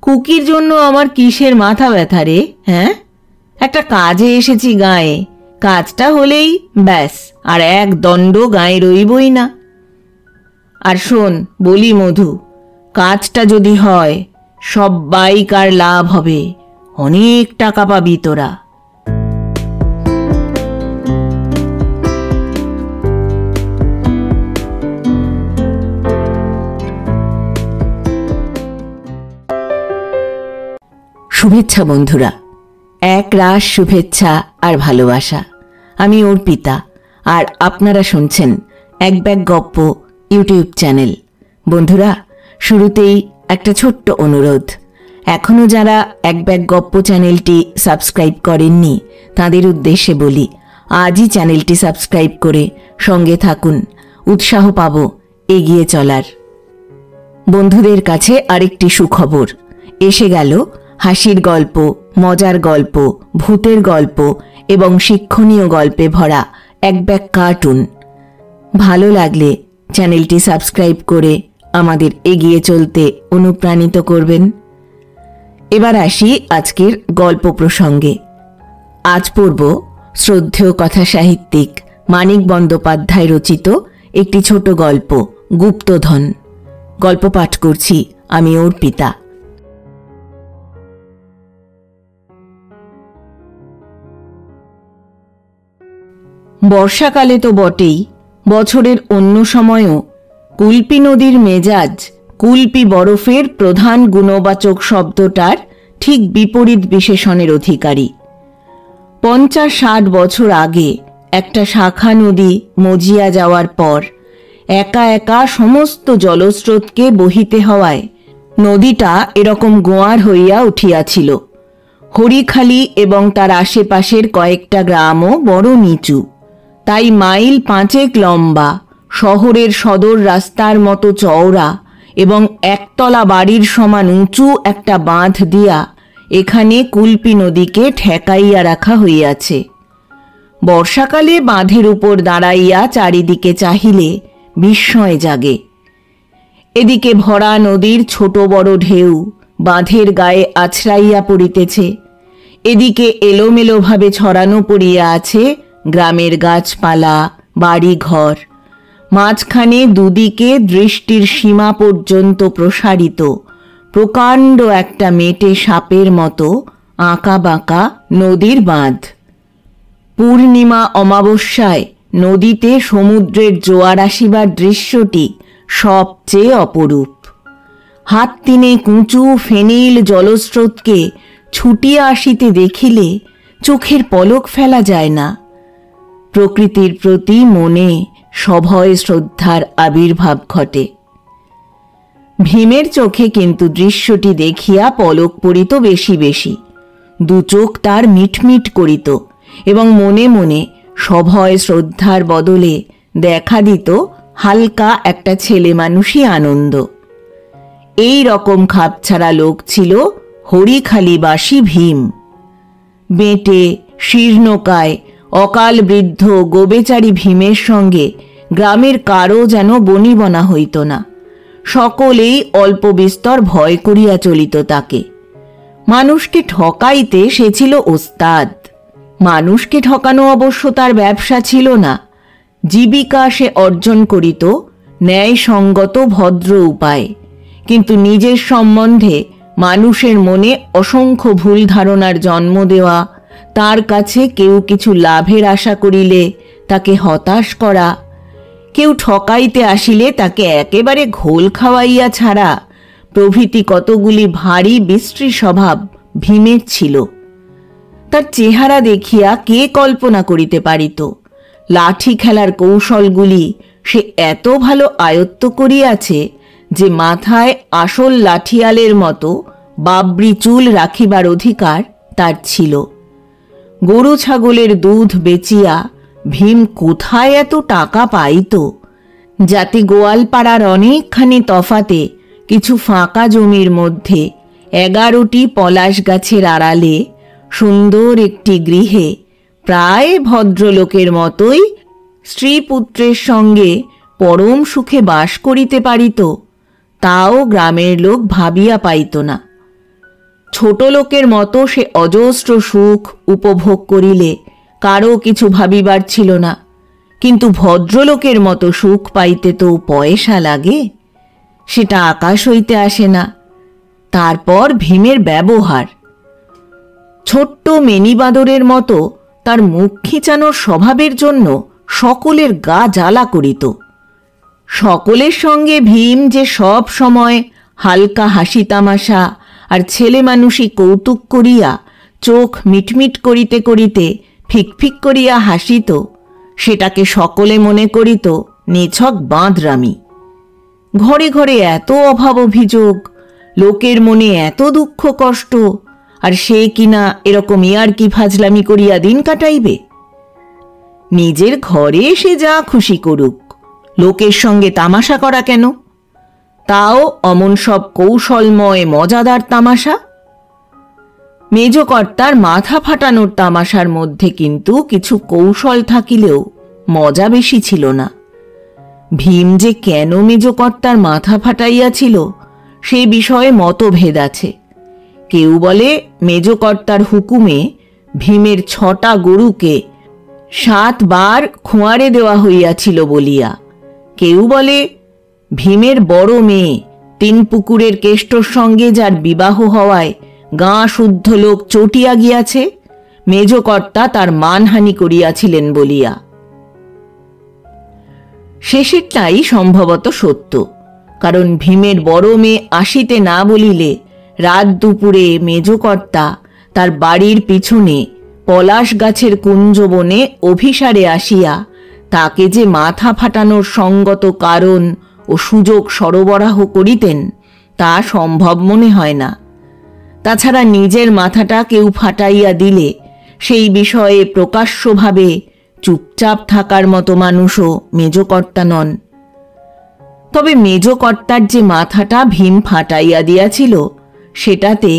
কুকির জন্য আমার কিসের মাথা ব্যথা রে? হ্যাঁ, একটা কাজে এসেছি গায়ে, কাজটা হলেই ব্যাস আর এক দণ্ড গায়ে রইবই না। আর শোন বলি মধু, কাজটা যদি হয় সব্বাইকার লাভ হবে, অনেক টাকা পাবি তোরা। শুভেচ্ছা বন্ধুরা, এক রাশ শুভেচ্ছা আর ভালোবাসা। আমি অর্পিতা, আর আপনারা শুনছেন এক ব্যাগ গপ্প ইউটিউব চ্যানেল। বন্ধুরা, শুরুতেই একটা ছোট্ট অনুরোধ, এখনও যারা এক ব্যাগ গপ্প চ্যানেলটি সাবস্ক্রাইব করেননি তাদের উদ্দেশ্যে বলি, আজই চ্যানেলটি সাবস্ক্রাইব করে সঙ্গে থাকুন, উৎসাহ পাব এগিয়ে চলার। বন্ধুদের কাছে আরেকটি সুখবর, এসে গেল হাসির গল্প, মজার গল্প, ভূতের গল্প এবং শিক্ষণীয় গল্পে ভরা এক ব্যাগ কার্টুন। ভালো লাগলে চ্যানেলটি সাবস্ক্রাইব করে আমাদের এগিয়ে চলতে অনুপ্রাণিত করবেন। এবার আসি আজকের গল্প প্রসঙ্গে। আজ পড়ব শ্রদ্ধেয় কথা সাহিত্যিক মানিক বন্দ্যোপাধ্যায় রচিত একটি ছোট গল্প, গুপ্তধন। গল্প পাঠ করছি আমি অর্পিতা। বর্ষাকালে তো বটেই, বছরের অন্য সময়ও কুলপি নদীর মেজাজ কুলপি বরফের প্রধান গুণবাচক শব্দটার ঠিক বিপরীত বিশেষণের অধিকারী। 50-60 বছর আগে একটা শাখা নদী মজিয়া যাওয়ার পর একা একা সমস্ত জলস্রোতকে বহিতে হওয়ায় নদীটা এরকম গোয়ার হইয়া উঠিয়াছিল। হরিখালি এবং তার আশেপাশের কয়েকটা গ্রামও বড় নিচু, তাই মাইল 5 লম্বা, শহরের সদর রাস্তার মতো চওড়া এবং একতলা বাড়ির সমান উঁচু একটা বাঁধ দিয়া এখানে কুলপি নদীকে ঠেকাইয়া রাখা হইয়াছে। বর্ষাকালে বাঁধের উপর দাঁড়াইয়া চারিদিকে চাহিলে বিস্ময় জাগে। এদিকে ভরা নদীর ছোট বড় ঢেউ বাঁধের গায়ে আছড়াইয়া পড়িতেছে, এদিকে এলোমেলোভাবে ছড়ানো পড়িয়া আছে গ্রামের গাছপালা, বাড়িঘর। মাঝখানে দুদিকে দৃষ্টির সীমা পর্যন্ত প্রসারিত প্রকাণ্ড একটা মেটে সাপের মতো আঁকা বাঁকা নদীর বাঁধ। পূর্ণিমা অমাবস্যায় নদীতে সমুদ্রের জোয়ার আসিবার দৃশ্যটি সবচেয়ে অপরূপ। হাত তিনে কুঁচু ফেনিল জলস্রোতকে ছুটিয়া আসিতে দেখিলে চোখের পলক ফেলা যায় না। প্রকৃতির প্রতি মনে সভয় শ্রদ্ধার আবির্ভাব ঘটে। ভীমের চোখে কিন্তু দৃশ্যটি দেখিয়া পলক পড়িত বেশি বেশি, দু চোখ তার মিটমিট করিত এবং মনে মনে সভয় শ্রদ্ধার বদলে দেখা দিত হালকা একটা ছেলে মানুষই আনন্দ। এই রকম খাপছাড়া লোক ছিল হরিখালিবাসী ভীম। বেঁটে শীর্ণকায় অকাল বৃদ্ধ গোবেচারী ভীমের সঙ্গে গ্রামের কারও যেন বনিবনা হইত না। সকলেই অল্প বিস্তর ভয় করিয়া চলিত তাকে। মানুষকে ঠকাইতে সে ছিল ওস্তাদ। মানুষকে ঠকানো অবশ্য তার ব্যবসা ছিল না, জীবিকা সে অর্জন করিত ন্যায়সঙ্গত ভদ্র উপায়ে। কিন্তু নিজের সম্বন্ধে মানুষের মনে অসংখ্য ভুল ধারণার জন্ম দেওয়া, তার কাছে কেউ কিছু লাভের আশা করিলে তাকে হতাশ করা, কেউ ঠকাইতে আসিলে তাকে একেবারে ঘোল খাওয়াইয়া ছাড়া প্রভৃতি কতগুলি ভারী বিশ্রী স্বভাব ভীমের ছিল। তার চেহারা দেখিয়া কে কল্পনা করিতে পারিত লাঠি খেলার কৌশলগুলি সে এত ভালো আয়ত্ত করিয়াছে যে মাথায় আসল লাঠিয়ালের মতো বাবরি চুল রাখিবার অধিকার তার ছিল। গরু ছাগলের দুধ বেচিয়া ভীম কোথায় এত টাকা পাইত, যাতে গোয়ালপাড়ার অনেকখানি তফাতে কিছু ফাঁকা জমির মধ্যে 11টি পলাশ গাছের আড়ালে সুন্দর একটি গৃহে প্রায় ভদ্রলোকের মতোই স্ত্রী পুত্রের সঙ্গে পরম সুখে বাস করিতে পারিত, তাও গ্রামের লোক ভাবিয়া পাইত না। ছোট লোকের মতো সে অজস্র সুখ উপভোগ করিলে কারও কিছু ভাবিবার ছিল না, কিন্তু ভদ্রলোকের মতো সুখ পাইতে তো পয়সা লাগে, সেটা আকাশ হইতে আসে না। তারপর ভীমের ব্যবহার, ছোট্ট মেনিবাদরের মতো তার মুখ খিঁচানোর স্বভাবের জন্য সকলের গা জ্বালা করিত। সকলের সঙ্গে ভীম যে সব সময় হালকা হাসি তামাশা আর ছেলে মানুষই কৌতুক করিয়া চোখ মিটমিট করিতে করিতে ফিকফিক করিয়া হাসিত, সেটাকে সকলে মনে করিত নিছক বাঁদরামি। ঘরে ঘরে এত অভাব অভিযোগ, লোকের মনে এত দুঃখ কষ্ট, আর সে কিনা এরকম ইয়ার্কি ফাজলামি করিয়া দিন কাটাইবে। নিজের ঘরে সে যা খুশি করুক, লোকের সঙ্গে তামাশা করা কেন? তাও অমন সব কৌশলময় মজাদার তামাশা। মেজকর্তার মাথা ফাটানোর তামাশার মধ্যে কিন্তু কিছু কৌশল থাকিলেও মজা বেশি ছিল না। ভীম যে কেন মেজকর্তার মাথা ফাটাইয়াছিল সে বিষয়ে মতভেদ আছে। কেউ বলে মেজকর্তার হুকুমে ভীমের 6টা গরুকে 7 বার খোঁয়ারে দেওয়া হইয়াছিল বলিয়া। কেউ বলে ভীমের বড় মেয়ে 3 পুকুরের কেষ্টর সঙ্গে যার বিবাহ হওয়ায় গাঁ শুদ্ধ লোক চটিয়া গিয়াছে, মেজকর্তা তার মানহানি করিয়াছিলেন বলিয়া। শেষেরটাই সম্ভবত সত্য, কারণ ভীমের বড় মেয়ে আসিতে না বলিলে রাত দুপুরে মেজকর্তা তার বাড়ির পিছনে পলাশ গাছের কুঞ্জবনে অভিসারে আসিয়া তাকে যে মাথা ফাটানোর সঙ্গত কারণ ও সুযোগ সরবরাহ করিতেন তা সম্ভব মনে হয় না। তাছাড়া নিজের মাথাটা কেউ ফাটাইয়া দিলে সেই বিষয়ে প্রকাশ্যভাবে চুপচাপ থাকার মতো মানুষও মেজকর্তা নন। তবে মেজকর্তার যে মাথাটা ভীম ফাটাইয়া দিয়াছিল সেটাতে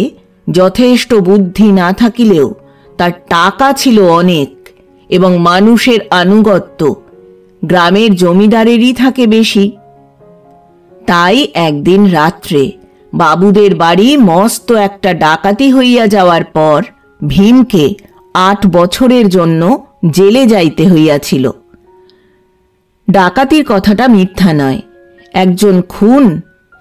যথেষ্ট বুদ্ধি না থাকিলেও তার টাকা ছিল অনেক এবং মানুষের আনুগত্য গ্রামের জমিদারেরই থাকে বেশি। তাই একদিন রাত্রে বাবুদের বাড়ি মস্ত একটা ডাকাতি হইয়া যাওয়ার পর ভীমকে 8 বছরের জন্য জেলে যাইতে হইয়াছিল। ডাকাতির কথাটা মিথ্যা নয়। একজন খুন,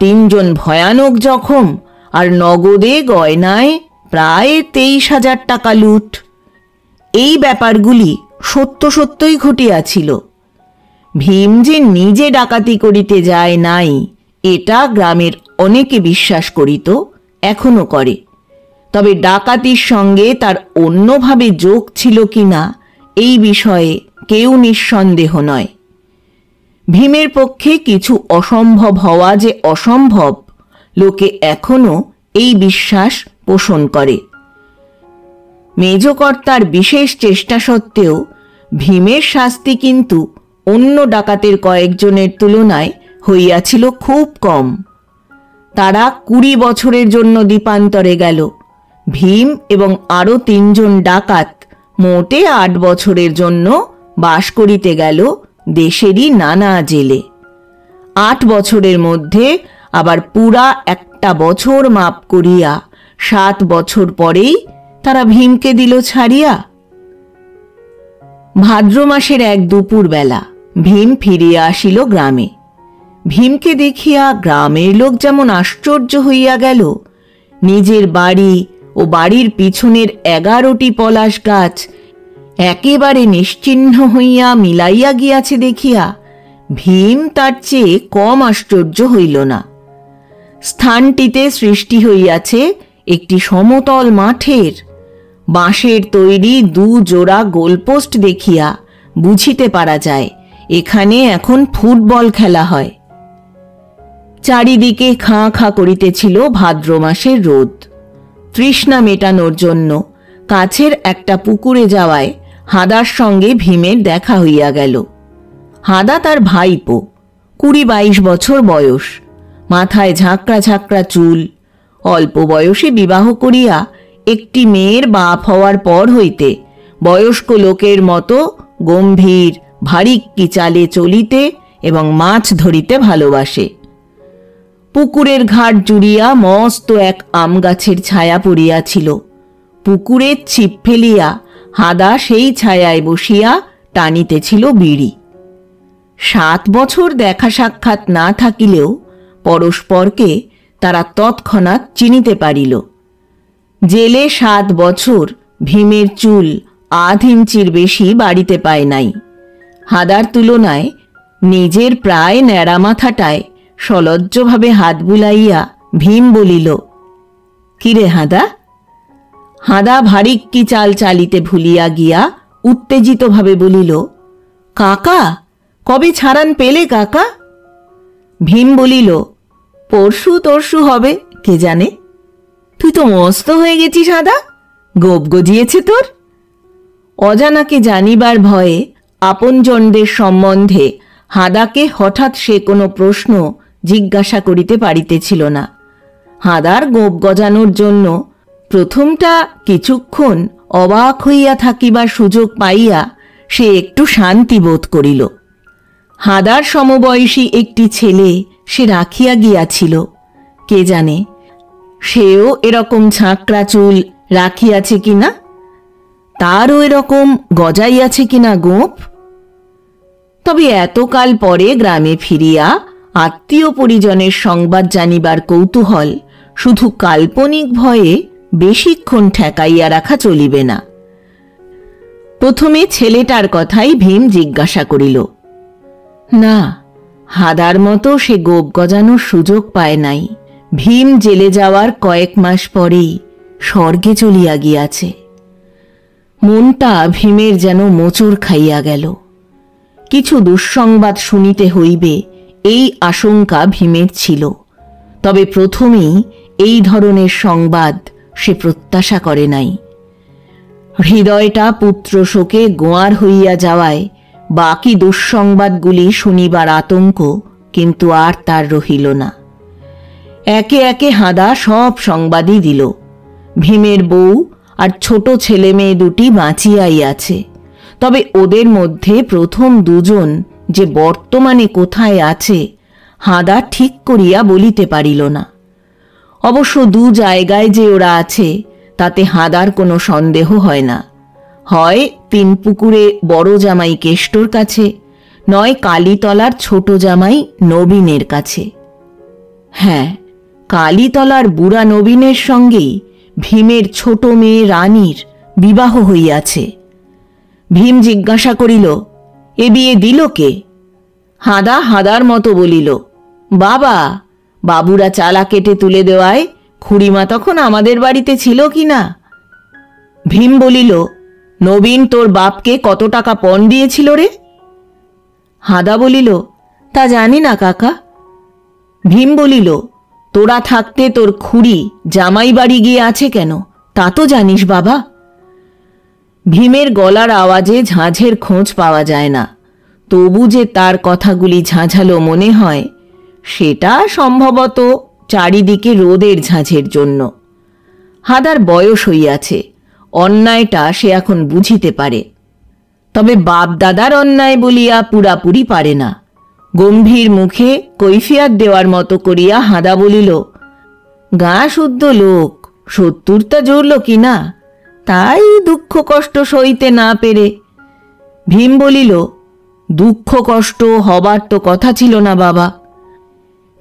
3 জন ভয়ানক জখম আর নগদে গয়নায় প্রায় 23,000 টাকা লুট, এই ব্যাপারগুলি সত্য সত্যই ঘটিয়াছিল। ভীম যে নিজে ডাকাতি করিতে যায় নাই এটা গ্রামের অনেকে বিশ্বাস করিত, এখনো করে। তবে ডাকাতির সঙ্গে তার অন্যভাবে যোগ ছিল কিনা এই বিষয়ে কেউ নিঃসন্দেহ নয়। ভীমের পক্ষে কিছু অসম্ভব হওয়া যে অসম্ভব, লোকে এখনো এই বিশ্বাস পোষণ করে। মেজকর্তার বিশেষ চেষ্টা সত্ত্বেও ভীমের শাস্তি কিন্তু অন্য ডাকাতের কয়েকজনের তুলনায় হইয়াছিল খুব কম। তারা 20 বছরের জন্য দ্বীপান্তরে গেল। ভীম এবং আরও 3 জন ডাকাত মোটে 8 বছরের জন্য বাস করিতে গেল দেশেরই নানা জেলে। 8 বছরের মধ্যে আবার পুরা 1টা বছর মাপ করিয়া 7 বছর পরেই তারা ভীমকে দিল ছাড়িয়া। ভাদ্র মাসের এক দুপুর বেলা ভীম ফিরিয়া আসিল গ্রামে। ভীমকে দেখিয়া গ্রামের লোক যেমন আশ্চর্য হইয়া গেল, নিজের বাড়ি ও বাড়ির পিছনের 11টি পলাশ গাছ একেবারে নিশ্চিহ্ন হইয়া মিলাইয়া গিয়াছে দেখিয়া ভীম তার চেয়ে কম আশ্চর্য হইল না। স্থানটিতে সৃষ্টি হইয়াছে একটি সমতল মাঠের। বাঁশের তৈরি 2 জোড়া গোলপোস্ট দেখিয়া বুঝিতে পারা যায় এখানে এখন ফুটবল খেলা হয়। চারিদিকে খাঁ খাঁ করিতেছিল ভাদ্র মাসের রোদ। তৃষ্ণা মেটানোর জন্য কাছের একটা পুকুরে যাওয়ায় হাদার সঙ্গে ভীমের দেখা হইয়া গেল। হাদা তার ভাইপো, 20-22 বছর বয়স, মাথায় ঝাঁকড়া ঝাঁকড়া চুল। অল্প বয়সে বিবাহ করিয়া একটি মেয়ের বাপ হওয়ার পর হইতে বয়স্ক লোকের মতো গম্ভীর ভারিক্কি চালে চলিতে এবং মাছ ধরিতে ভালোবাসে। পুকুরের ঘাট জুড়িয়া মস্ত এক আম গাছের ছায়া পড়িয়াছিল। পুকুরের ছিপ ফেলিয়া হাদা সেই ছায়ায় বসিয়া টানিতেছিল বিড়ি। 7 বছর দেখা সাক্ষাৎ না থাকিলেও পরস্পরকে তারা তৎক্ষণাৎ চিনিতে পারিল। জেলে 7 বছর ভীমের চুল 1/2 ইঞ্চির বেশি বাড়িতে পায় নাই। হাদার তুলনায় নিজের প্রায় ন্যাড়া মাথাটায় সলজ্জভাবে হাত বুলাইয়া ভীম বলিল, কিরে হাদা? হাদা ভারিক্কি চাল চালিতে ভুলিয়া গিয়া উত্তেজিতভাবে বলিল, কাকা, কবে ছাড়ান পেলে কাকা? ভীম বলিল, পরশু তরশু হবে, কে জানে। তুই তো মস্ত হয়ে গেছিস হাদা, গোপ গজিয়েছে তোর। অজানাকে জানিবার ভয়ে আপনজনদের সম্বন্ধে হাদাকে হঠাৎ সে কোনো প্রশ্ন জিজ্ঞাসা করিতে পারিতেছিল না। হাদার গোপ গজানোর জন্য প্রথমটা কিছুক্ষণ অবাক হইয়া থাকিবার সুযোগ পাইয়া সে একটু শান্তি বোধ করিল। হাদার সমবয়সী একটি ছেলে সে রাখিয়া গিয়াছিল, কে জানে সেও এরকম ঝাঁকড়া চুল রাখিয়াছে কিনা, তারও এরকম গজাইয়াছে কিনা গোপ। তবে এতকাল পরে গ্রামে ফিরিয়া আত্মীয় পরিজনের সংবাদ জানিবার কৌতূহল শুধু কাল্পনিক ভয়ে বেশিক্ষণ ঠেকাইয়া রাখা চলিবে না। প্রথমে ছেলেটার কথাই ভীম জিজ্ঞাসা করিল। না, হাদার মতো সে গোপ গজানোর সুযোগ পায় নাই। ভীম জেলে যাওয়ার কয়েক মাস পরেই স্বর্গে চলিয়া গিয়াছে। মনটা ভীমের যেন মোচড় খাইয়া গেল। কিছু দুঃসংবাদ শুনিতে হইবে এই আশঙ্কা ভীমের ছিল, তবে প্রথমেই এই ধরনের সংবাদ সে প্রত্যাশা করে নাই। হৃদয়টা পুত্র শোকে গোয়ার হইয়া যাওয়ায় বাকি দুঃসংবাদগুলি শুনিবার আতঙ্ক কিন্তু আর তার রহিল না। একে একে হাদা সব সংবাদই দিল। ভীমের বউ আর ছোট ছেলে মেয়ে দুটি বাঁচিয়াই আছে, তবে ওদের মধ্যে প্রথম দুজন যে বর্তমানে কোথায় আছে হাদা ঠিক করিয়া বলিতে পারিল না। অবশ্য 2 জায়গায় যে ওরা আছে তাতে হাদার কোনো সন্দেহ হয় না। হয় 3 পুকুরে বড় জামাই কেষ্টর কাছে, নয় কালীতলার ছোট জামাই নবীনের কাছে। হ্যাঁ, কালীতলার বুড়া নবীনের সঙ্গেই ভীমের ছোট মেয়ে রানীর বিবাহ হইয়াছে। ভীম জিজ্ঞাসা করিল, এ বিয়ে দিল কে? হাদা হাদার মতো বলিল, বাবা, বাবুরা চালা কেটে তুলে দেওয়ায় খুড়িমা তখন আমাদের বাড়িতে ছিল কি না। ভীম বলিল, নবীন তোর বাপকে কত টাকা পণ দিয়েছিল রে? হাদা বলিল, তা জানি না কাকা। ভীম বলিল, তোরা থাকতে তোর খুড়ি জামাই বাড়ি গিয়ে আছে কেন, তা তো জানিস বাবা। ভীমের গলার আওয়াজে ঝাঁঝের খোঁজ পাওয়া যায় না, তবু যে তার কথাগুলি ঝাঁঝালো মনে হয় সেটা সম্ভবত চারিদিকে রোদের ঝাঁঝের জন্য। হাদার বয়স হইয়াছে, অন্যায়টা সে এখন বুঝিতে পারে, তবে বাপ দাদার অন্যায় বলিয়া পুরাপুরি পারে না। গম্ভীর মুখে কৈফিয়াত দেওয়ার মতো করিয়া হাদা বলিল, গা শুদ্ধ লোক, 70টা জুড়ল কিনা, তাই দুঃখ কষ্ট সইতে না পেরে। ভীম বলিল, দুঃখ কষ্ট হবার তো কথা ছিল না বাবা।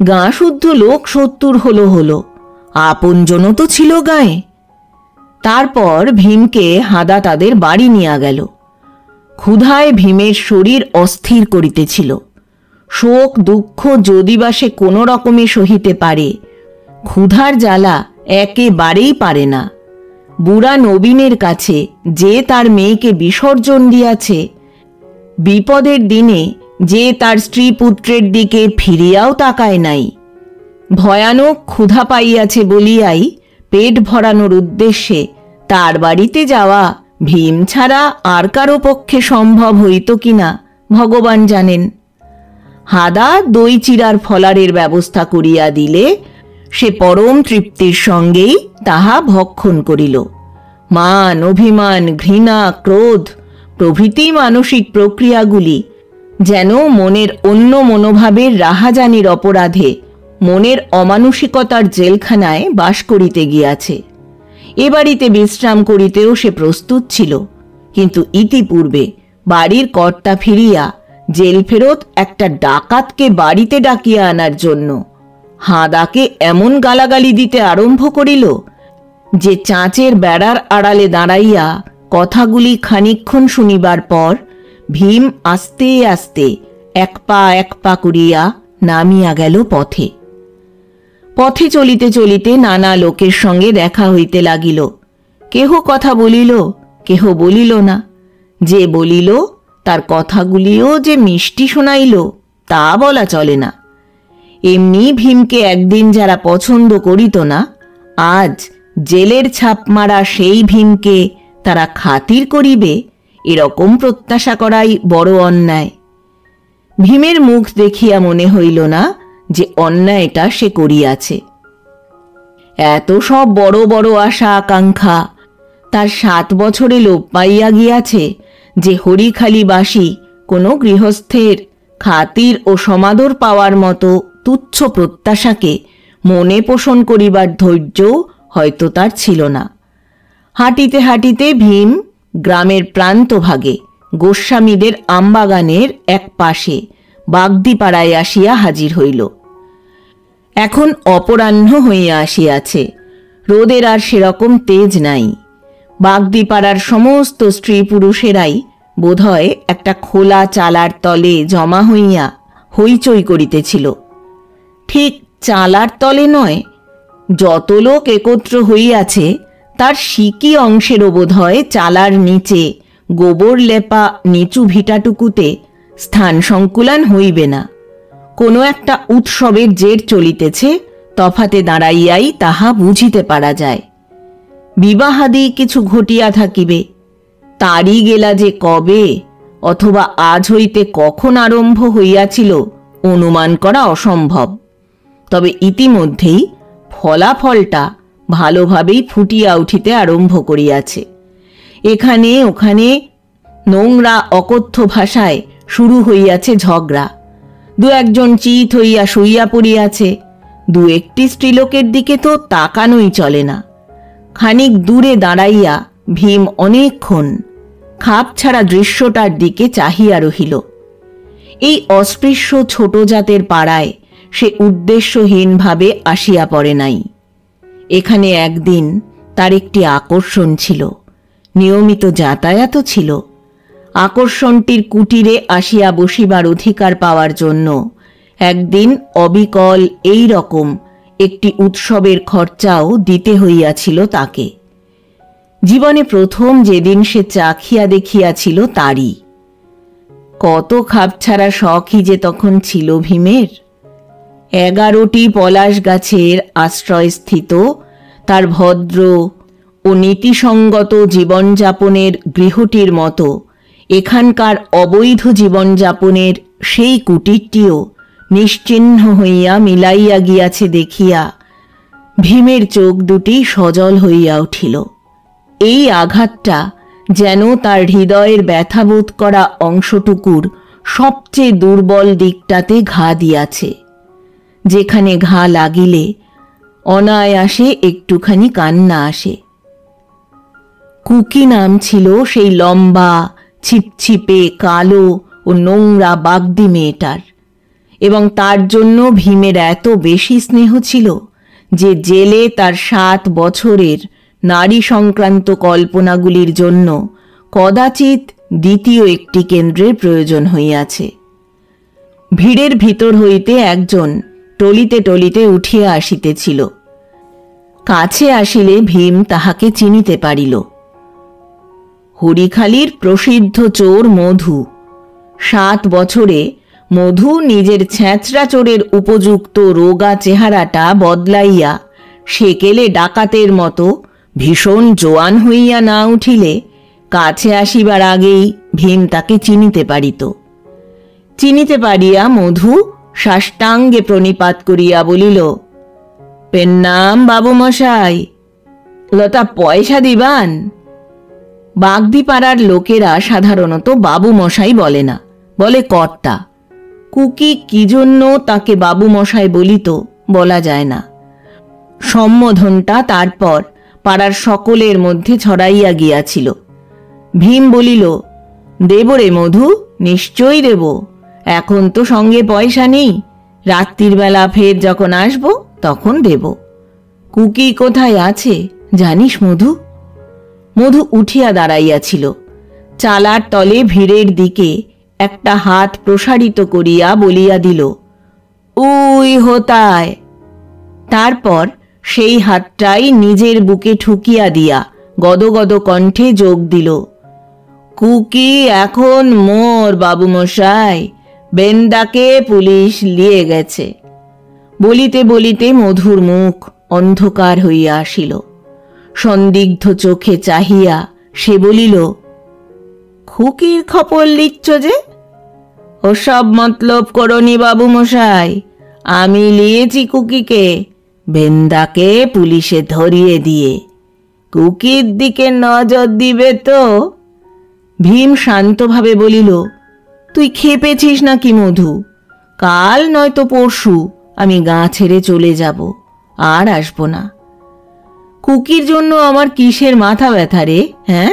গা শুদ্ধ লোক 70 হলো, আপনজনও তো ছিল গায়ে। তারপর ভীমকে হাদা তাদের বাড়ি নিয়ে গেল। ক্ষুধায় ভীমের শরীর অস্থির করিতেছিল। শোক দুঃখ যদি বা সে কোনো রকমে সহিতে পারে, ক্ষুধার জ্বালা একেবারেই পারে না। বুড়া নবীনের কাছে যে তার মেয়েকে বিসর্জন দিয়াছে, বিপদের দিনে যে তার স্ত্রী পুত্রের দিকে ফিরিয়াও তাকায় নাই, ভয়ানক ক্ষুধা পাইয়াছে বলিয়াই পেট ভরানোর উদ্দেশ্যে তার বাড়িতে যাওয়া ভীম ছাড়া আর কারো পক্ষে সম্ভব হইত কিনা ভগবান জানেন। হাদা দই চিরার ফলারের ব্যবস্থা করিয়া দিলে সে পরম তৃপ্তির সঙ্গেই তাহা ভক্ষণ করিল। মান, অভিমান, ঘৃণা, ক্রোধ প্রভৃতি মানসিক প্রক্রিয়াগুলি যেন মনের অন্য মনোভাবের রাহাজানির অপরাধে মনের অমানসিকতার জেলখানায় বাস করিতে গিয়াছে। এ বাড়িতে বিশ্রাম করিতেও সে প্রস্তুত ছিল, কিন্তু ইতিপূর্বে বাড়ির কর্তা ফিরিয়া জেল ফেরত একটা ডাকাতকে বাড়িতে ডাকিয়া আনার জন্য হাঁদাকে এমন গালাগালি দিতে আরম্ভ করিল যে চাঁচের বেড়ার আড়ালে দাঁড়াইয়া কথাগুলি খানিকক্ষণ শুনিবার পর ভীম আস্তে আস্তে এক পা করিয়া নামিয়া গেল পথে। পথে চলিতে চলিতে নানা লোকের সঙ্গে দেখা হইতে লাগিল। কেহ কথা বলিল, কেহ বলিল না। যে বলিল তার কথাগুলিও যে মিষ্টি শোনাইল তা বলা চলে না। এমনি ভীমকে একদিন যারা পছন্দ করিত না, আজ জেলের ছাপ মারা সেই ভীমকে তারা খাতির করিবে, এরকম প্রত্যাশা করাই বড় অন্যায়। ভীমের মুখ দেখিয়া মনে হইল না যে অন্যায়টা সে করিয়াছে। এত সব বড় বড় আশা আকাঙ্ক্ষা তার 7 বছরে লোপ পাইয়া গিয়াছে যে হরিখালিবাসী কোনো গৃহস্থের খাতির ও সমাদর পাওয়ার মতো তুচ্ছ প্রত্যাশাকে মনে পোষণ করিবার ধৈর্য হয়তো তার ছিল না। হাঁটিতে হাঁটিতে ভীম গ্রামের প্রান্তভাগে গোস্বামীদের আমবাগানের এক পাশে বাগদিপাড়ায় আসিয়া হাজির হইল। এখন অপরাহ্ন হইয়া আসিয়াছে, রোদের আর সেরকম তেজ নাই। বাগদিপাড়ার সমস্ত স্ত্রী পুরুষেরাই বোধহয় একটা খোলা চালার তলে জমা হইয়া হইচই করিতেছিল। ঠিক চালার তলে নয়, যত লোক একত্র হইয়াছে তার সিকি অংশেরও বোধহয় চালার নিচে গোবর লেপা নিচু ভিটাটুকুতে স্থান সংকুলান হইবে না। কোনো একটা উৎসবের জের চলিতেছে, তফাতে দাঁড়াইয়াই তাহা বুঝিতে পারা যায়। বিবাহাদি কিছু ঘটিয়া থাকিবে, তারই গেলা যে কবে অথবা আজ হইতে কখন আরম্ভ হইয়াছিল অনুমান করা অসম্ভব। তবে ইতিমধ্যেই ফলাফলটা ভালোভাবেই ফুটিয়া উঠিতে আরম্ভ করিয়াছে। এখানে ওখানে নোংরা অকথ্য ভাষায় শুরু হইয়াছে ঝগড়া। 2-1 চিত হইয়া শুইয়া পড়িয়াছে। 2-1টি স্ত্রীলোকের দিকে তো তাকানোই চলে না। খানিক দূরে দাঁড়াইয়া ভীম অনেকক্ষণ খাপ ছাড়া দৃশ্যটার দিকে চাহিয়া রহিল। এই অস্পৃশ্য ছোট জাতের পাড়ায় সে উদ্দেশ্যহীনভাবে আসিয়া পড়ে নাই। এখানে একদিন তার একটি আকর্ষণ ছিল, নিয়মিত যাতায়াত ছিল। আকর্ষণটির কুটিরে আসিয়া বসিবার অধিকার পাওয়ার জন্য একদিন অবিকল এই রকম একটি উৎসবের খরচাও দিতে হইয়াছিল তাকে। জীবনে প্রথম যেদিন সে চাখিয়া দেখিয়াছিল তারই। কত খাপছাড়া শখই যে তখন ছিল ভীমের। 11টি পলাশ গাছের আশ্রয়স্থিত তার ভদ্র ও নীতিসঙ্গত জীবনযাপনের গৃহটির মতো এখানকার অবৈধ জীবনযাপনের সেই কুটিরটিও নিশ্চিহ্ন হইয়া মিলাইয়া গিয়াছে দেখিয়া ভীমের চোখ দুটি সজল হইয়া উঠিল। এই আঘাতটা যেন তার হৃদয়ের ব্যথাবোধ করা অংশটুকুর সবচেয়ে দুর্বল দিকটাতে ঘা দিয়াছে, যেখানে ঘা লাগিলে অনায়াসে একটুখানি কান্না আসে। কুকি নাম ছিল সেই লম্বা ছিপছিপে কালো ও নোংরা বাগদি মেয়েটার, এবং তার জন্য ভীমের এত বেশি স্নেহ ছিল যে জেলে তার 7 বছরের নারী সংক্রান্ত কল্পনাগুলির জন্য কদাচিৎ দ্বিতীয় একটি কেন্দ্রের প্রয়োজন হইয়াছে। ভিড়ের ভিতর হইতে একজন টলিতে টলিতে উঠিয়া আসিতেছিল। কাছে আসিলে ভীম তাহাকে চিনিতে পারিল। হরিখালির প্রসিদ্ধ চোর মধু। 7 বছরে মধু নিজের ছ্যাঁচড়া চোরের উপযুক্ত রোগা চেহারাটা বদলাইয়া সেকেলে ডাকাতের মতো ভীষণ জোয়ান হইয়া না উঠিলে কাছে আসিবার আগেই ভীম তাকে চিনিতে পারিত। চিনিতে পারিয়া মধু সাষ্টাঙ্গে প্রণিপাত করিয়া বলিল, পেন্নাম বাবু মশাই, লতা পয়সা দিবান? বাগদিপাড়ার লোকেরা সাধারণত বাবু মশাই বলে না, বলে কর্তা। কুকি কি জন্য তাকে বাবু মশাই বলিত বলা যায় না। সম্বোধনটা তারপর পাড়ার সকলের মধ্যে ছড়াইয়া গিয়াছিল। ভীম বলিল, দেব রে মধু, নিশ্চয়ই দেব। এখন তো সঙ্গে পয়সা নেই, রাত্রির বেলা ফের যখন আসব তখন দেব। কুকি কোথায় আছে জানিস মধু? মধু উঠিয়া দাঁড়াইয়াছিল। চালার তলে ভিড়ের দিকে একটা হাত প্রসারিত করিয়া বলিয়া দিল, উই হোতায়। তারপর সেই হাতটাই নিজের বুকে ঠুকিয়া দিয়া গদগদ কণ্ঠে যোগ দিল, কুকি এখন মোর বাবুমশাই, বেন্দাকে পুলিশ লিয়ে গেছে। বলিতে বলিতে মধুর মুখ অন্ধকার হইয়া আসিল। সন্দিগ্ধ চোখে চাহিয়া সে বলিল, খুকির খবর লিখছ যে? ওসব মতলব করনি বাবুমশাই, আমি লিয়েছি কুকিকে, বেন্দাকে পুলিশে ধরিয়ে দিয়ে। কুকির দিকে নজর দিবে তো? ভীম শান্তভাবে বলিল, তুই খেপেছিস নাকি মধু? কাল নয়তো পরশু আমি গা ছেড়ে চলে যাব, আর আসব না। কুকির জন্য আমার কিসের মাথা ব্যথা রে? হ্যাঁ,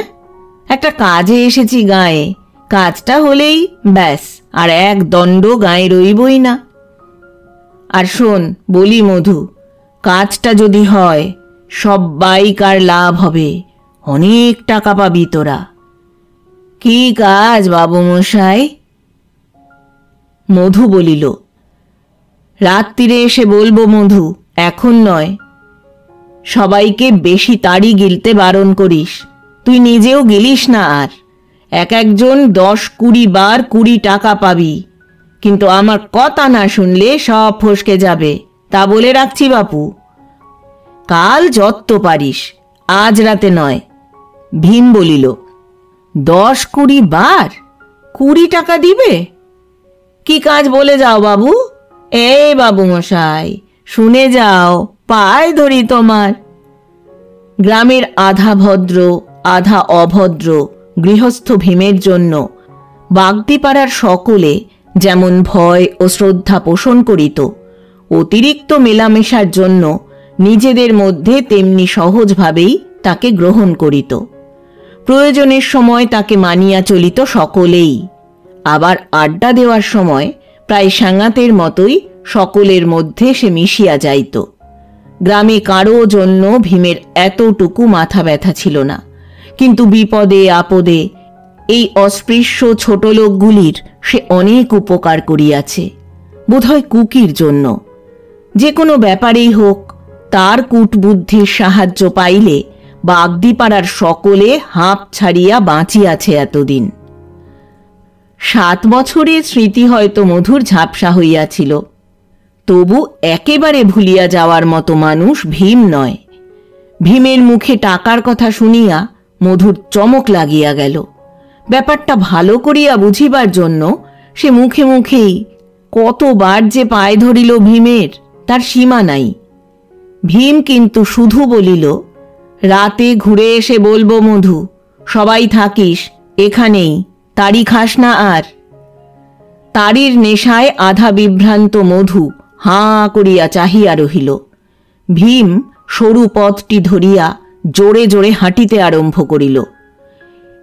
একটা কাজে এসেছি গায়ে, কাজটা হলেই ব্যাস, আর এক দণ্ড গায়ে রইবই না। আর শোন বলি মধু, কাজটা যদি হয় সব্বাইকার লাভ হবে, অনেক টাকা পাবি তোরা। কি কাজ বাবুমশাই? মধু বলিল, রাত্রিরে এসে বলবো মধু, এখন নয়। সবাইকে বেশি তাড়ি গিলতে বারণ করিস, তুই নিজেও গিলিস না। আর এক একজন 10-20 বার 20 টাকা পাবি, কিন্তু আমার কথা না শুনলে সব ফসকে যাবে, তা বলে রাখছি বাপু। কাল যত পারিস, আজ রাতে নয়। ভীম বলিল, 10-20 বার 20 টাকা দিবে? কি কাজ বলে যাও বাবু? এই বাবু মশাই, শুনে যাও, পায়ে ধরি তোমার। গ্রামের আধা ভদ্র আধা অভদ্র গৃহস্থ ভীমের জন্য বাগদিপাড়ার সকলে যেমন ভয় ও শ্রদ্ধা পোষণ করিত, অতিরিক্ত মেলামেশার জন্য নিজেদের মধ্যে তেমনি সহজভাবেই তাকে গ্রহণ করিত। প্রয়োজনের সময় তাকে মানিয়া চলিত সকলেই। আবার আড্ডা দেওয়ার সময় প্রায় সাঙ্গাতের মতোই সকলের মধ্যে সে মিশিয়া যাইত। গ্রামে কারো জন্য ভীমের এতটুকু মাথা ব্যথা ছিল না, কিন্তু বিপদে আপদে এই অস্পৃশ্য ছোট লোকগুলির সে অনেক উপকার করিয়াছে, বোধহয় কুকির জন্য। যে কোনো ব্যাপারেই হোক, তার কূটবুদ্ধির সাহায্য পাইলে বাগদিপাড়ার সকলে হাঁপ ছাড়িয়া বাঁচিয়াছে এতদিন। 7 বছরের স্মৃতি হয়তো মধুর ঝাপসা হইয়াছিল, তবু একেবারে ভুলিয়া যাওয়ার মতো মানুষ ভীম নয়। ভীমের মুখে টাকার কথা শুনিয়া মধুর চমক লাগিয়া গেল। ব্যাপারটা ভালো করিয়া বুঝিবার জন্য সে মুখে মুখেই কতবার যে পায়ে ধরিল ভীমের, তার সীমা নাই। ভীম কিন্তু শুধু বলিল, রাতে ঘুরে এসে বলবো মধু, সবাই থাকিস এখানেই, তাড়ি খাস না আর। তাড়ির নেশায় আধা বিভ্রান্ত মধু হাঁ করিয়া চাহিয়া রহিল। ভীম সরু পথটি ধরিয়া জোরে জোরে হাঁটিতে আরম্ভ করিল।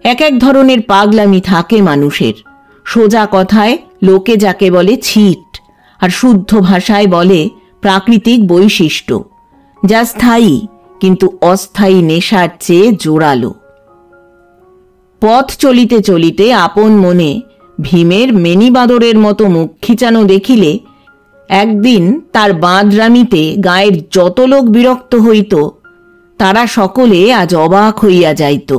এক এক ধরনের পাগলামি থাকে মানুষের। সোজা কথায় লোকে যাকে বলে ছিট, আর শুদ্ধ ভাষায় বলে প্রাকৃতিক বৈশিষ্ট্য, যা স্থায়ী কিন্তু অস্থায়ী নেশার চেয়ে জোরালো। পথ চলিতে চলিতে আপন মনে ভীমের মেনি বাঁদরের মতো মুখ খিচানো দেখিলে একদিন তার বাঁদরামিতে গায়ের যত লোক বিরক্ত হইত, তারা সকলে আজ অবাক হইয়া যাইত।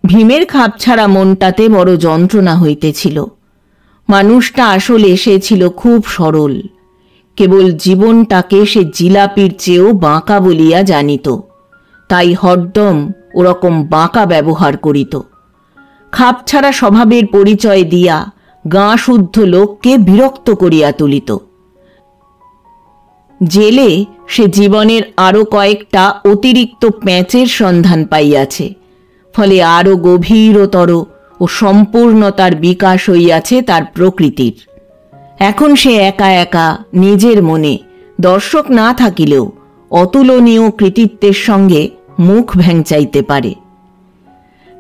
ভীমের খাপছাড়া মনটাতে বড় যন্ত্রণা হইতেছিল। মানুষটা আসলে সে ছিল খুব সরল, কেবল জীবনটাকে সে জিলাপির চেয়েও বাঁকা বলিয়া জানিত, তাই হরদম ওরকম বাঁকা ব্যবহার করিত। খাপছাড়া স্বভাবের পরিচয় দিয়া গাঁ শুদ্ধ লোককে বিরক্ত করিয়া তুলিত। জেলে সে জীবনের আরো কয়েকটা অতিরিক্ত প্যাঁচের সন্ধান পাইয়াছে, ফলে আরো গভীরতর ও সম্পূর্ণতার বিকাশ হইয়াছে তার প্রকৃতির। এখন সে একা একা নিজের মনে দর্শক না থাকিলেও অতুলনীয় কৃতিত্বের সঙ্গে মুখ ভ্যাংচাইতে পারে।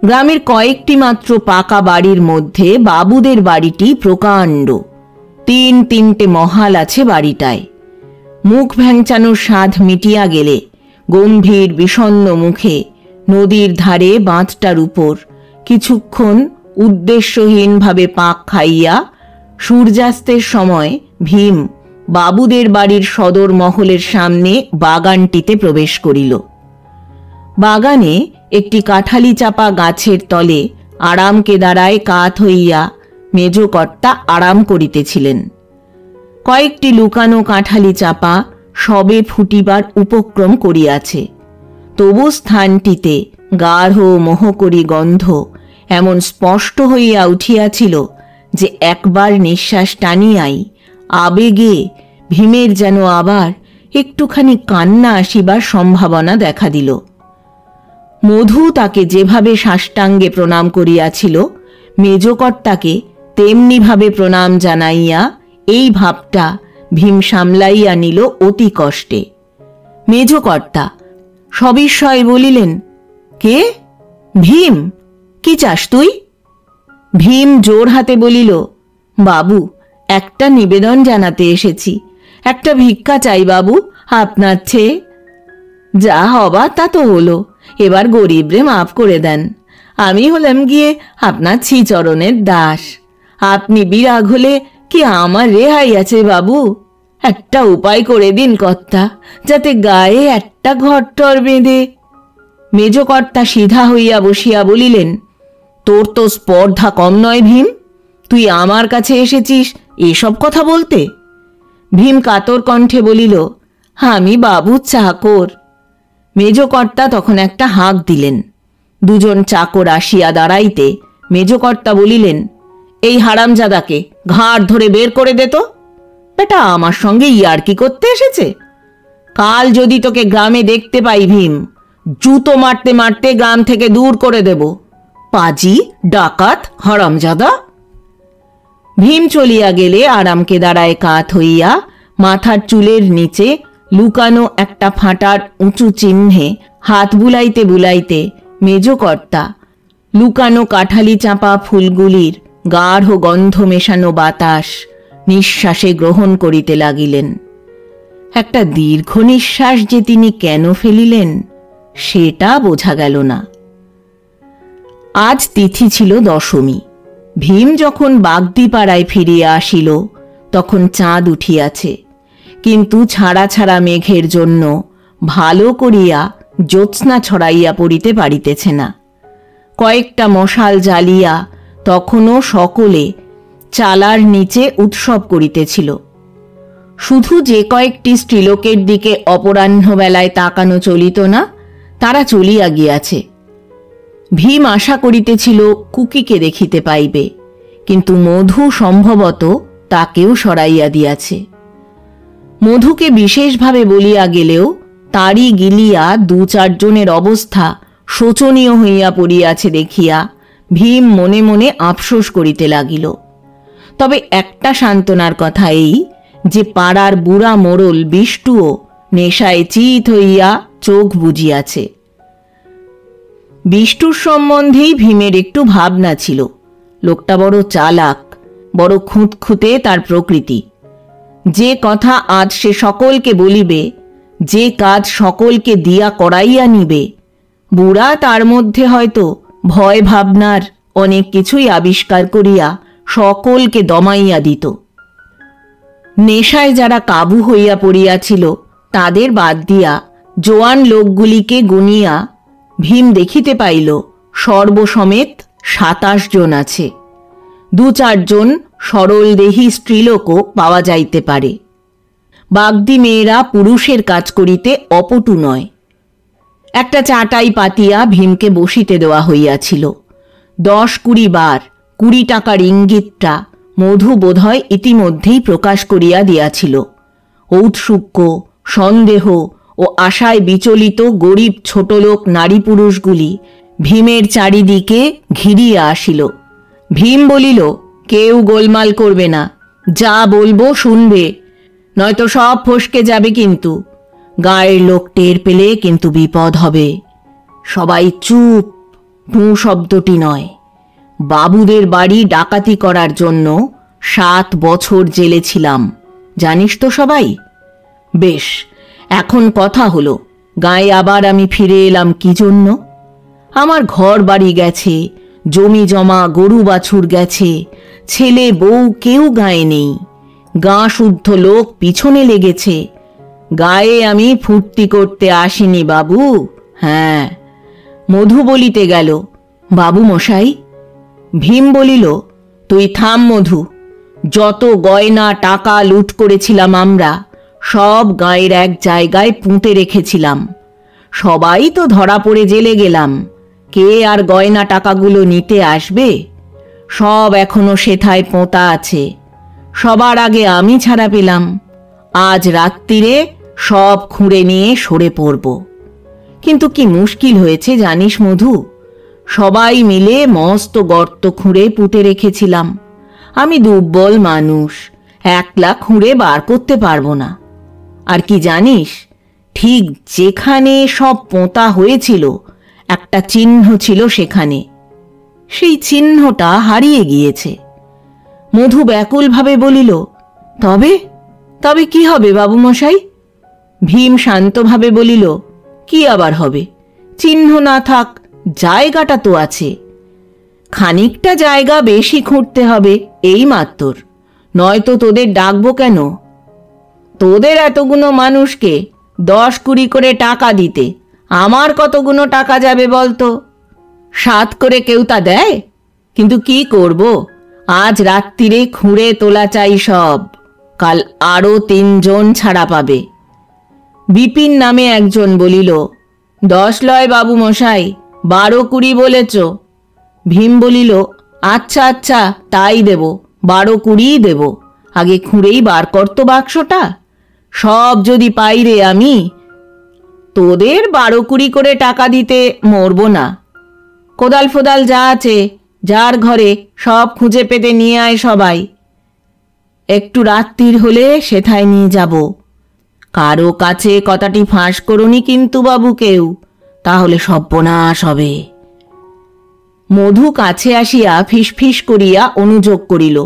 গ্রামের কয়েকটি মাত্র পাকা বাড়ির মধ্যে বাবুদের বাড়িটি প্রকাণ্ড। তিনটে মহাল আছে বাড়িটায়। মুখ ভ্যাংচানোর স্বাদ মিটিয়া গেলে গম্ভীর বিষণ্ণ মুখে নদীর ধারে বাঁধটার উপর কিছুক্ষণ উদ্দেশ্যহীনভাবে পাক খাইয়া সূর্যাস্তের সময় ভীম বাবুদের বাড়ির সদর মহলের সামনে বাগানটিতে প্রবেশ করিল। বাগানে একটি কাঁঠালি চাপা গাছের তলে আরাম কেদারায় কাত হইয়া মেজকর্তা আরাম করিতেছিলেন। কয়েকটি লুকানো কাঁঠালি চাপা সবে ফুটিবার উপক্রম করিয়াছে, তবু স্থানটিতে গাঢ় মোহকরী গন্ধ এমন স্পষ্ট হইয়া উঠিয়াছিল যে একবার নিঃশ্বাস টানিয়াই আবেগে ভীমের যেন আবার একটুখানি কান্না আসিবার সম্ভাবনা দেখা দিল। মধু তাকে যেভাবে সাষ্টাঙ্গে প্রণাম করিয়াছিল, মেজকর্তাকে তেমনিভাবে প্রণাম জানাইয়া এই ভাবটা ভীম সামলাইয়া নিল অতি কষ্টে। মেজকর্তা সবিস্ময়ে বলিলেন, কে? ভীম, কি চাস তুই? ভীম জোর হাতে বলিল, বাবু, একটা নিবেদন জানাতে এসেছি। একটা ভিক্ষা চাই বাবু, আপনার চেয়ে। যা হবা তা তো হলো, এবার গরিবরে মাফ করে দেন। আমি হলাম গিয়ে আপনার শ্রীচরণের দাস। আপনি বিরাগ হলে কি আমার রেহাই আছে বাবু? একটা উপায় করে দিন কর্তা, যাতে গায়ে একটা ঘরটর বেঁধে। মেজকর্তা সিধা হইয়া বসিয়া বলিলেন, তোর তো স্পর্ধা কম নয় ভীম, তুই আমার কাছে এসেছিস এসব কথা বলতে? ভীম কাতর কণ্ঠে বলিল, আমি বাবুর চাকর। মেজকর্তা তখন একটা হাঁক দিলেন। দুজন চাকর আসিয়া দাঁড়াইতে মেজকর্তা বলিলেন, এই হারামজাদাকে ঘাড় ধরে বের করে দে তো। বেটা আমার সঙ্গে ইয়ার্কি করতে এসেছে। কাল যদি তোকে গ্রামে দেখতে পাই ভীম, জুতো মারতে মারতে গ্রাম থেকে দূর করে দেব। পাজি, ডাকাত, হারামজাদা। ভীম চলিয়া গেলে আরাম কেদারায় কাত হইয়া মাথার চুলের নিচে লুকানো একটা ফাঁটার উঁচু চিহ্নে হাত বুলাইতে বুলাইতে মেজকর্তা লুকানো কাঁঠালি চাঁপা ফুলগুলির গাঢ় গন্ধ মেশানো বাতাস নিঃশ্বাসে গ্রহণ করিতে লাগিলেন। একটা দীর্ঘ নিঃশ্বাস যে তিনি কেন ফেলিলেন সেটা বোঝা গেল না। আজ তিথি ছিল দশমী। ভীম যখন বাগদিপাড়ায় ফিরিয়া আসিল তখন চাঁদ উঠিয়াছে, কিন্তু ছাড়া ছাড়া মেঘের জন্য ভালো করিয়া জ্যোৎস্না ছড়াইয়া পড়িতে পারিতেছে না। কয়েকটা মশাল জ্বালিয়া তখনও সকলে চালার নিচে উৎসব করিতেছিল। শুধু যে কয়েকটি স্ত্রীলোকের দিকে অপরাহ্নবেলায় তাকানো চলিত না, তারা চলিয়া গিয়াছে। ভীম আশা করিতেছিল কুকিকে দেখিতে পাইবে, কিন্তু মধু সম্ভবত তাকেও সরাইয়া দিয়াছে। মধুকে বিশেষভাবে বলিয়া গেলেও তারই গিলিয়া দু চারজনের অবস্থা শোচনীয় হইয়া পড়িয়াছে দেখিয়া ভীম মনে মনে আফসোস করিতে লাগিল। তবে একটা সান্ত্বনার কথা এই যে পাড়ার বুড়া মোড়ল বিষ্টুও নেশায় চিত হইয়া চোখ বুজিয়াছে। বিষ্টুর সম্বন্ধেই ভীমের একটু ভাবনা ছিল। লোকটা বড় চালাক, বড় খুঁতখুঁতে তার প্রকৃতি। যে কথা আজ সে সকলকে বলিবে, যে কাজ সকলকে দিয়া করাইয়া নিবে, বুড়া তার মধ্যে হয়তো ভয় ভাবনার অনেক কিছুই আবিষ্কার করিয়া সকলকে দমাইয়া দিত। নেশায় যারা কাবু হইয়া পড়িয়াছিল তাদের বাদ দিয়া জোয়ান লোকগুলিকে গুনিয়া ভীম দেখিতে পাইল সর্বসমেত ২৭ জন আছে। ২-৪ জন সরলদেহী স্ত্রীলোকও পাওয়া যাইতে পারে। বাগদি মেয়েরা পুরুষের কাজ করিতে অপটু নয়। একটা চাটাই পাতিয়া ভীমকে বসিতে দেওয়া হইয়াছিল। ১০-২০ বার ২০ টাকার ইঙ্গিতটা মধু বোধহয় ইতিমধ্যেই প্রকাশ করিয়া দিয়াছিল। ঔৎসুক্য, সন্দেহ ও আশায় বিচলিত গরিব ছোটলোক নারী পুরুষগুলি ভীমের চারিদিকে ঘিরিয়া আসিল। ভীম বলিল, কেউ গোলমাল করবে না, যা বলবো শুনবে, নয়তো সব ফসকে যাবে, কিন্তু গায়ের লোক টের পেলে কিন্তু বিপদ হবে। সবাই চুপ, টু শব্দটি নয়। বাবুদের বাড়ি ডাকাতি করার জন্য 7 বছর জেলে ছিলাম, জানিস তো সবাই। বেশ, এখন কথা হলো, গায়ে আবার আমি ফিরে এলাম কি জন্য? আমার ঘর বাড়ি গেছে, জমি জমা গরু বাছুর গেছে, ছেলে বউ কেউ গায়ে নেই। গা শুদ্ধ লোক পিছনে লেগেছে। গায়ে আমি ফুর্তি করতে আসিনি বাবু। হ্যাঁ। মধু বলিতে গেল, বাবু মশাই। ভীম বলিল, তুই থাম মধু। যত গয়না টাকা লুট করেছিলাম আমরা, সব গায়ের এক জায়গায় পুঁতে রেখেছিলাম। সবাই তো ধরা পড়ে জেলে গেলাম, কে আর গয়না টাকাগুলো নিতে আসবে? সব এখনো সেথায় পোঁতা আছে। সবার আগে আমি ছাড়া পেলাম। আজ রাত্রিরে সব খুঁড়ে নিয়ে সরে পড়ব। কিন্তু কি মুশকিল হয়েছে জানিস মধু? সবাই মিলে মস্ত গর্ত খুঁড়ে পুঁতে রেখেছিলাম। আমি দুর্বল মানুষ, একলা খুঁড়ে বার করতে পারবো না। আর কি জানিস, ঠিক যেখানে সব পোঁতা হয়েছিল একটা চিহ্ন ছিল সেখানে। সেই চিহ্নটা হারিয়ে গিয়েছে। মধু ব্যাকুলভাবে বলিল, তবে তবে কি হবে বাবু মশাই? ভীম শান্তভাবে বলিল, কি আবার হবে? চিহ্ন না থাক, জায়গাটা তো আছে। খানিকটা জায়গা বেশি খুঁড়তে হবে এই মাত্র, নয়তো তোদের ডাকবো কেন? তোদের এতগুলো মানুষকে 10-20 করে টাকা দিতে আমার কতগুলো টাকা যাবে বলতো? 7 করে কেউ তা দেয়? কিন্তু কি করব, আজ রাত্রিরে খুঁড়ে তোলা চাই সব। কাল আরো 3 জন ছাড়া পাবে। বিপিন নামে একজন বলিল, 10 লয় বাবু মশাই, 12-20 বলেছ। ভীম বলিল, আচ্ছা আচ্ছা তাই দেব, 12-20 দেব। আগে খুঁড়েই বার করতো বাক্সটা। সব যদি পাই রে আমি, তোদের 12-20 করে টাকা দিতে মরবো না। কোদাল ফোদাল যা আছে যার ঘরে সব খুঁজে পেতে নিয়ে আয় সবাই। একটু রাত্রির হলে সেথায় নিয়ে যাব। কারো কাছে কথাটি ফাঁস করুনি কিন্তু বাবু কেউ, তাহলে সর্বনাশ হবে। মধু কাছে আসিয়া ফিসফিস করিয়া অনুযোগ করিল,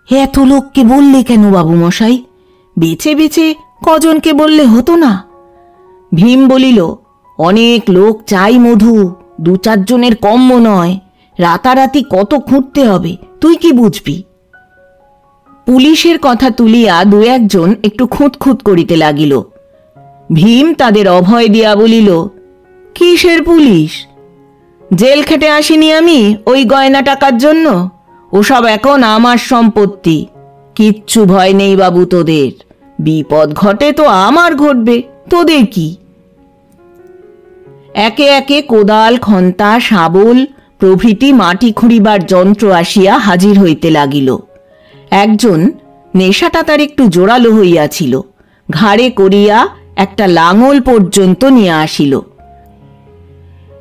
এত লোককে বললে কেন বাবু মশাই? বেছে বেছে কজনকে বললে হতো না? ভীম বলিল, অনেক লোক চাই মধু, 2-4 জনের কম্য নয়। রাতারাতি কত খুঁড়তে হবে তুই কি বুঝবি? পুলিশের কথা তুলিয়া 2-1 জন একটু খুঁতখুত করিতে লাগিল। ভীম তাদের অভয় দিয়া বলিল, কিসের পুলিশ? জেল খেটে আসিনি আমি ওই গয়না টাকার জন্য। ওসব এখন আমার সম্পত্তি। কিচ্ছু ভয় নেই বাবু তোদের। বিপদ ঘটে তো আমার ঘটবে, তোদের কি? একে একে কোদাল, খন্তা, শাবল প্রভৃতি মাটি খুঁড়িবার যন্ত্র আসিয়া হাজির হইতে লাগিল। একজন নেশাটা তার একটু জোরালো হইয়াছিল, ঘাড়ে করিয়া একটা লাঙল পর্যন্ত নিয়ে আসিল।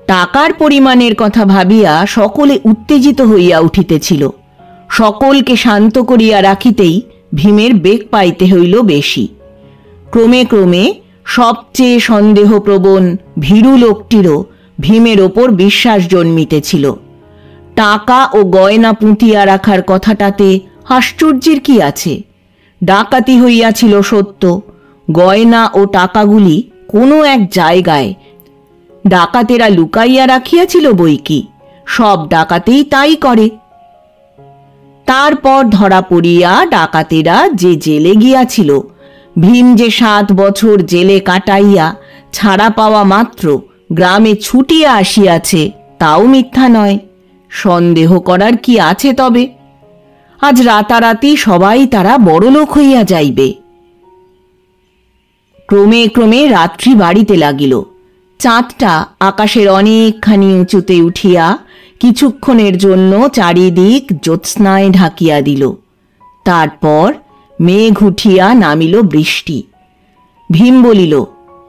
টাকার পরিমাণের কথা ভাবিয়া সকলে উত্তেজিত হইয়া উঠিতেছিল। সকলকে শান্ত করিয়া রাখিতেই ভীমের বেগ পাইতে হইল বেশি। ক্রমে ক্রমে সবচেয়ে সন্দেহপ্রবণ ভীরু লোকটিরও ভীমের ওপর বিশ্বাস জন্মিতেছিল। টাকা ও গয়না পুঁতিয়া রাখার কথাটাতে আশ্চর্যের কি আছে? ডাকাতি হইয়াছিল সত্য, গয়না ও টাকাগুলি কোনো এক জায়গায় ডাকাতেরা লুকাইয়া রাখিয়াছিল বই কি। সব ডাকাতেই তাই করে। তারপর ধরা পড়িয়া ডাকাতেরা যে জেলে গিয়াছিল, ভীম যে 7 বছর জেলে কাটাইয়া ছাড়া পাওয়া মাত্র গ্রামে ছুটিয়া আসিয়াছে, তাও মিথ্যা নয়। সন্দেহ করার কি আছে তবে? আজ রাতারাতি সবাই তারা বড়লোক হইয়া যাইবে। ক্রমে ক্রমে রাত্রি বাড়িতে লাগিল। চাঁদটা আকাশের অনেকখানি উঁচুতে উঠিয়া কিছুক্ষণের জন্য চারিদিক জ্যোৎস্নায় ঢাকিয়া দিল। তারপর মেঘ উঠিয়া নামিল বৃষ্টি। ভীম বলিল,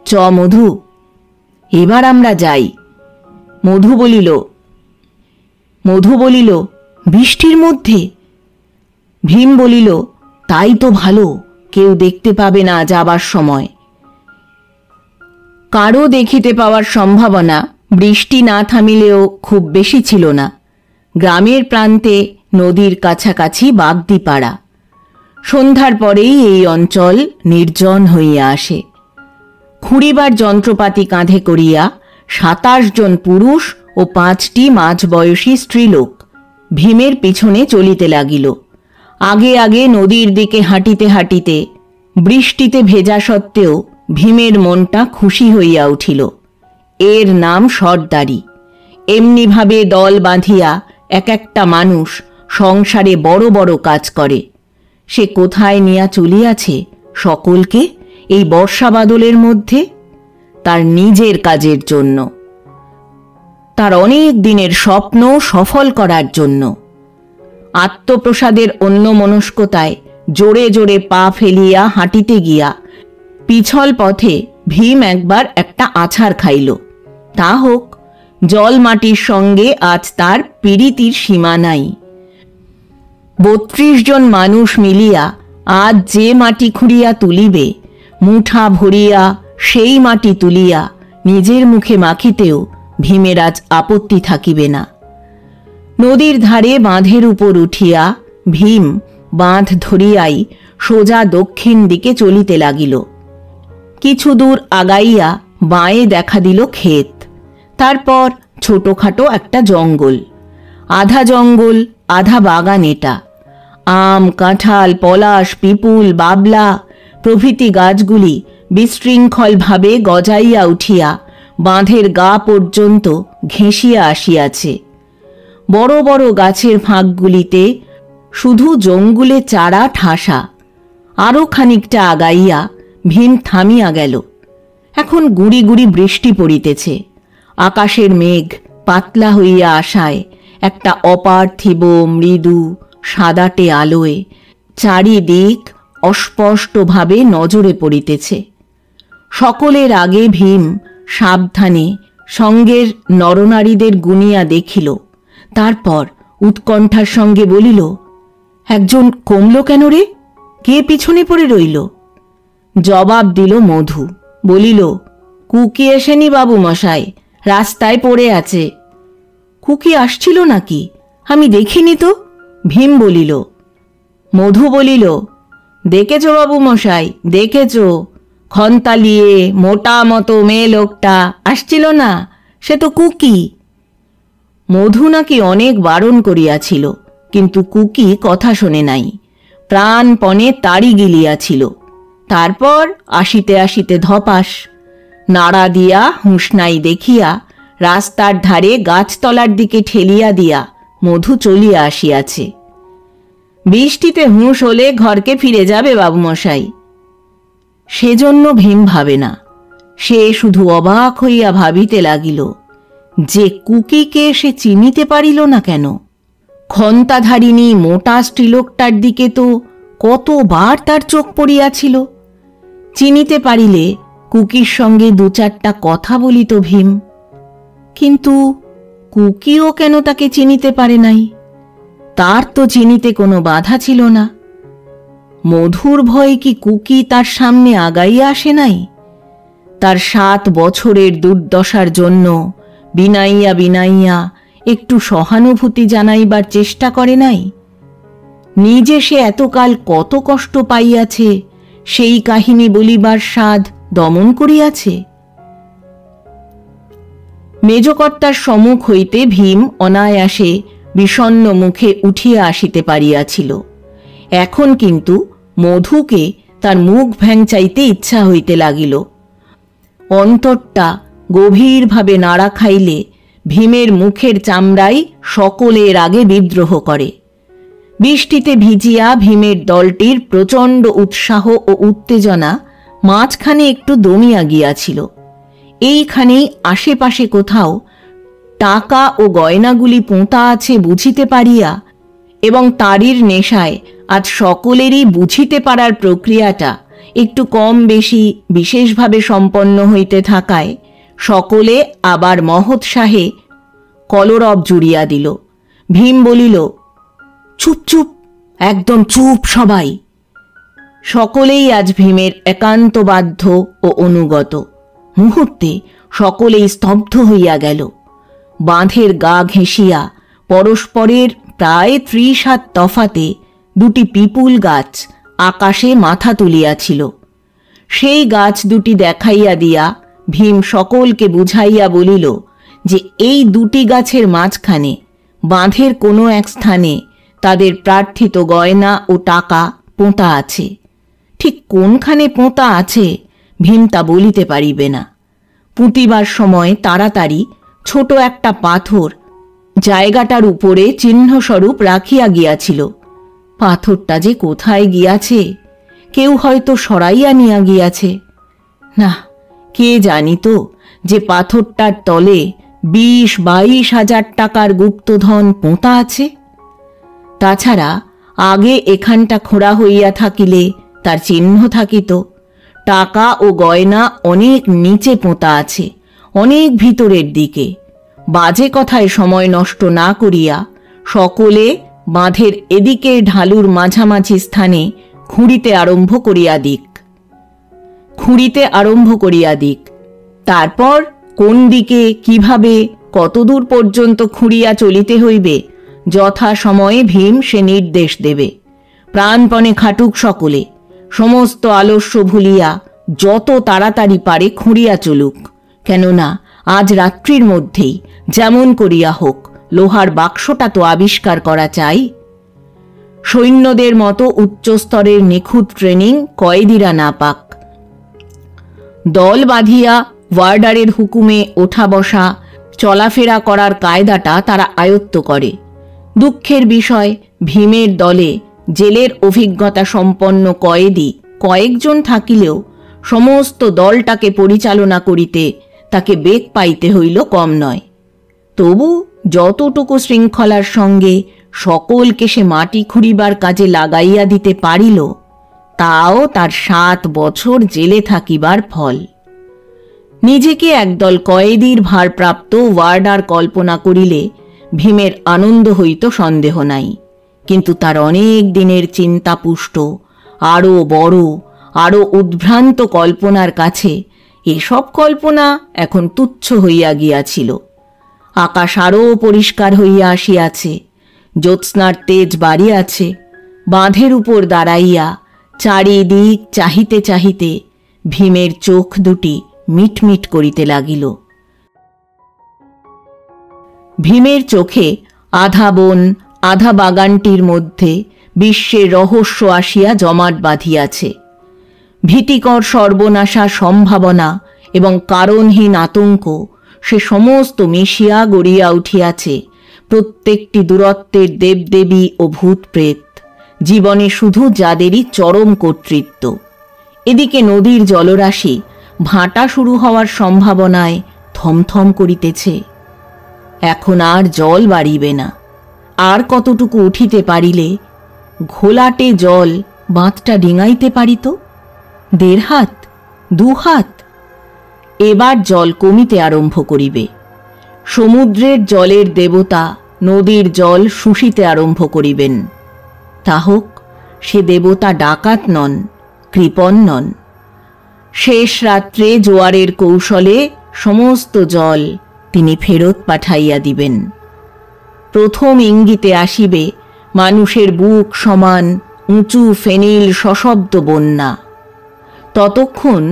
চ মধু, এবার আমরা যাই। মধু বলিল, বৃষ্টির মধ্যে? ভীম বলিল, তাই তো ভালো, কেউ দেখতে পাবে না যাবার সময়। কারো দেখিতে পাওয়ার সম্ভাবনা বৃষ্টি না থামিলেও খুব বেশি ছিল না। গ্রামের প্রান্তে নদীর কাছাকাছি বাগদিপাড়া। সন্ধ্যার পরেই এই অঞ্চল নির্জন হইয়া আসে। খুঁড়িবার যন্ত্রপাতি কাঁধে করিয়া 27 জন পুরুষ ও 5টি মাঝবয়সী স্ত্রীলোক ভীমের পিছনে চলিতে লাগিল। আগে আগে নদীর দিকে হাঁটিতে হাঁটিতে বৃষ্টিতে ভেজা সত্ত্বেও ভীমের মনটা খুশি হইয়া উঠিল। এর নাম সর্দারি। এমনিভাবে দল বাঁধিয়া এক একটা মানুষ সংসারে বড় বড় কাজ করে। সে কোথায় নিয়া চলিয়াছে সকলকে এই বর্ষা বাদলের মধ্যে? তার নিজের কাজের জন্য, তার অনেক দিনের স্বপ্ন সফল করার জন্য। আত্মপ্রসাদের অন্যমনস্কতায় জোরে জোরে পা ফেলিয়া হাঁটিতে গিয়া পিছল পথে ভীম একবার একটা আছাড় খাইল। তা হোক, জল মাটির সঙ্গে আজ তার পীড়িতির সীমা নাই। 32 জন মানুষ মিলিয়া আজ যে মাটি খুঁড়িয়া তুলিবে, মুঠা ভরিয়া সেই মাটি তুলিয়া নিজের মুখে মাখিতেও ভীমের আজ আপত্তি থাকিবে না। নদীর ধারে বাঁধের উপর উঠিয়া ভীম বাঁধ ধরিয়াই সোজা দক্ষিণ দিকে চলিতে লাগিল। কিছু দূর আগাইয়া বাঁয়ে দেখা দিল ক্ষেত, তারপর ছোটখাটো একটা জঙ্গল। আধা জঙ্গল আধা বাগান এটা। আম, কাঁঠাল, পলাশ, পিপুল, বাবলা প্রভৃতি গাছগুলি বিশৃঙ্খলভাবে গজাইয়া উঠিয়া বাঁধের গা পর্যন্ত ঘেঁষিয়া আসিয়াছে। বড় বড় গাছের ফাঁকগুলিতে শুধু জঙ্গুলে চারা ঠাসা। আরও খানিকটা আগাইয়া ভীম থামিয়া গেল। এখন গুড়ি গুড়ি বৃষ্টি পড়িতেছে। আকাশের মেঘ পাতলা হইয়া আসায় একটা অপার্থিব মৃদু সাদাটে আলোয় চারিদিক অস্পষ্টভাবে নজরে পড়িতেছে। সকলের আগে ভীম সাবধানে সঙ্গের নরনারীদের গুনিয়া দেখিল। তারপর উৎকণ্ঠার সঙ্গে বলিল, একজন কমল কেন রে? কে পিছনে পড়ে রইল? জবাব দিল মধু। বলিল, কুকি এসেনি বাবু মশাই, রাস্তায় পড়ে আছে। কুকি আসছিল নাকি? আমি দেখিনি তো। ভীম বলিল। মধু বলিল, দেখেছ বাবু মশাই, দেখেছ, খন্তালিয়ে মোটা মতো মেয়ে লোকটা আসছিল না, সে তো কুকি। মধু নাকি অনেক বারণ করিয়াছিল, কিন্তু কুকি কথা শোনে নাই, প্রাণপণে তাড়ি গিলিয়াছিল। তারপর আসিতে আসিতে ধপাস নাড়া দিয়া হুঁশনাই দেখিয়া রাস্তার ধারে গাছতলার দিকে ঠেলিয়া দিয়া মধু চলিয়া আসিয়াছে। বৃষ্টিতে হুঁশ হলে ঘরকে ফিরে যাবে বাবুমশাই। সেজন্য ভীম ভাবে না। সে শুধু অবাক হইয়া ভাবিতে লাগিল যে কুকিকে সে চিনিতে পারিল না কেন। খন্তাধারিণী মোটা স্ত্রীলোকটার দিকে তো কতবার তার চোখ পড়িয়াছিল। চিনিতে পারিলে কুকির সঙ্গে 2-4টা কথা বলিত ভীম। কিন্তু কুকিও কেন তাকে চিনিতে পারে নাই? তার তো চিনিতে কোনো বাধা ছিল না। মধুর ভয়ে কি কুকি তার সামনে আগাইয়া আসে নাই? তার 7 বছরের দুর্দশার জন্য বিনাইয়া বিনাইয়া একটু সহানুভূতি জানাইবার চেষ্টা করে নাই? নিজে সে এতকাল কত কষ্ট পাইয়াছে সেই কাহিনী বলিবার স্বাদ দমন করিয়াছে। মেজকর্তার সম্মুখ হইতে ভীম অনায়াসে বিষণ্ণ মুখে উঠিয়া আসিতে পারিয়াছিল। এখন কিন্তু মধুকে তার মুখ ভ্যাংচাইতে ইচ্ছা হইতে লাগিল। অন্তরটা গভীরভাবে নাড়া খাইলে ভীমের মুখের চামড়াই সকলের আগে বিদ্রোহ করে। বৃষ্টিতে ভিজিয়া ভীমের দলটির প্রচণ্ড উৎসাহ ও উত্তেজনা মাঝখানে একটু দমিয়া গিয়াছিল। এইখানেই আশেপাশে কোথাও টাকা ও গয়নাগুলি পোঁতা আছে বুঝিতে পারিয়া এবং তারির নেশায় আজ সকলেরই বুঝিতে পারার প্রক্রিয়াটা একটু কম বেশি বিশেষভাবে সম্পন্ন হইতে থাকায় সকলে আবার মহোৎসাহে কলরব জুড়িয়া দিল। ভীম বলিল, চুপ চুপ, একদম চুপ সবাই। সকলেই আজ ভীমের একান্ত বাধ্য ও অনুগত। মুহূর্তে সকলেই স্তব্ধ হইয়া গেল। বাঁধের গা ঘেঁষিয়া পরস্পরের প্রায় 30 হাত তফাতে দুটি পিপুল গাছ আকাশে মাথা তুলিয়াছিল। সেই গাছ দুটি দেখাইয়া দিয়া ভীম সকলকে বুঝাইয়া বলিল যে এই দুটি গাছের মাঝখানে বাঁধের কোনো এক স্থানে তাদের প্রার্থিত গয়না ও টাকা পোঁতা আছে। ঠিক কোনখানে পোঁতা আছে ভীম তা বলিতে পারিবে না। পুঁতিবার সময় তাড়াতাড়ি ছোট একটা পাথর জায়গাটার উপরে চিহ্নস্বরূপ রাখিয়া গিয়াছিল। পাথরটা যে কোথায় গিয়াছে, কেউ হয়তো সরাইয়া নিয়া গিয়াছে। না, কে জানিত যে পাথরটার তলে 20-22 হাজার টাকার গুপ্তধন পোঁতা আছে। তাছাড়া আগে এখানটা খোঁড়া হইয়া থাকিলে তার চিহ্ন থাকিত। টাকা ও গয়না অনেক নিচে পোঁতা আছে, অনেক ভিতরের দিকে। বাজে কথায় সময় নষ্ট না করিয়া সকলে বাঁধের এদিকের ঢালুর মাঝামাঝি স্থানে খুঁড়িতে আরম্ভ করিয়া দিক। তারপর কোন দিকে কিভাবে কতদূর পর্যন্ত খুঁড়িয়া চলিতে হইবে যথা সময়ে ভীম সে নির্দেশ দেবে। প্রাণপণে খাটুক সকলে, সমস্ত আলস্য ভুলিয়া যত তাড়াতাড়ি পারে খুঁড়িয়া চলুক। কেননা আজ রাত্রির মধ্যেই যেমন করিয়া হোক লোহার বাক্সটা তো আবিষ্কার করা চাই। সৈন্যদের মতো উচ্চস্তরের নিখুঁত ট্রেনিং কয়েদিরা না পাক। দল বাঁধিয়া ওয়ার্ডারের হুকুমে ওঠা বসা চলাফেরা করার কায়দাটা তারা আয়ত্ত করে। দুঃখের বিষয়, ভীমের দলে জেলের অভিজ্ঞতা সম্পন্ন কয়েদি কয়েকজন থাকিলেও সমস্ত দলটাকে পরিচালনা করিতে তাকে বেগ পাইতে হইল কম নয়। তবু যতটুকু শৃঙ্খলার সঙ্গে সকলকে সে মাটি খুঁড়িবার কাজে লাগাইয়া দিতে পারিল, তাও তার 7 বছর জেলে থাকিবার ফল। নিজেকে একদল কয়েদির ভারপ্রাপ্ত ওয়ার্ডার কল্পনা করিলে ভীমের আনন্দ হইত সন্দেহ নাই। কিন্তু তার অনেক দিনের চিন্তাপুষ্ট আরও বড়, আরও উদ্ভ্রান্ত কল্পনার কাছে এসব কল্পনা এখন তুচ্ছ হইয়া গিয়াছিল। আকাশ আরও পরিষ্কার হইয়া আসিয়াছে, জ্যোৎস্নার তেজ বাড়িয়াছে। বাঁধের উপর দাঁড়াইয়া চারিদিক চাহিতে চাহিতে ভীমের চোখ দুটি মিটমিট করিতে লাগিল। ভীমের চোখে আধা বন আধা বাগানটির মধ্যে বিশ্বের রহস্য আসিয়া জমাট বাঁধিয়াছে। ভীতিকর সর্বনাশা সম্ভাবনা এবং কারণহীন আতঙ্ক সে সমস্ত মিশিয়া গড়িয়া উঠিয়াছে প্রত্যেকটি দূরত্বের দেবদেবী ও ভূতপ্রেত, জীবনে শুধু যাদেরই চরম কর্তৃত্ব। এদিকে নদীর জলরাশি ভাটা শুরু হওয়ার সম্ভাবনায় থমথম করিতেছে। এখন আর জল বাড়িবে না। আর কতটুকু উঠিতে পারিলে ঘোলাটে জল বাঁধটা ডিঙাইতে পারিত। 1.5 হাত, 2 হাত। এবার জল কমিতে আরম্ভ করিবে। সমুদ্রের জলের দেবতা নদীর জল শুষিতে আরম্ভ করিবেন। তা হোক, সে দেবতা ডাকাত নন, কৃপণ নন। শেষ রাত্রে জোয়ারের কৌশলে সমস্ত জল তিনি ফেরত পাঠাইয়া দিবেন। প্রথম ইঙ্গিতে আসিবে মানুষের বুক সমান উঁচু ফেনিল সশব্দ বন্যা। ততক্ষণ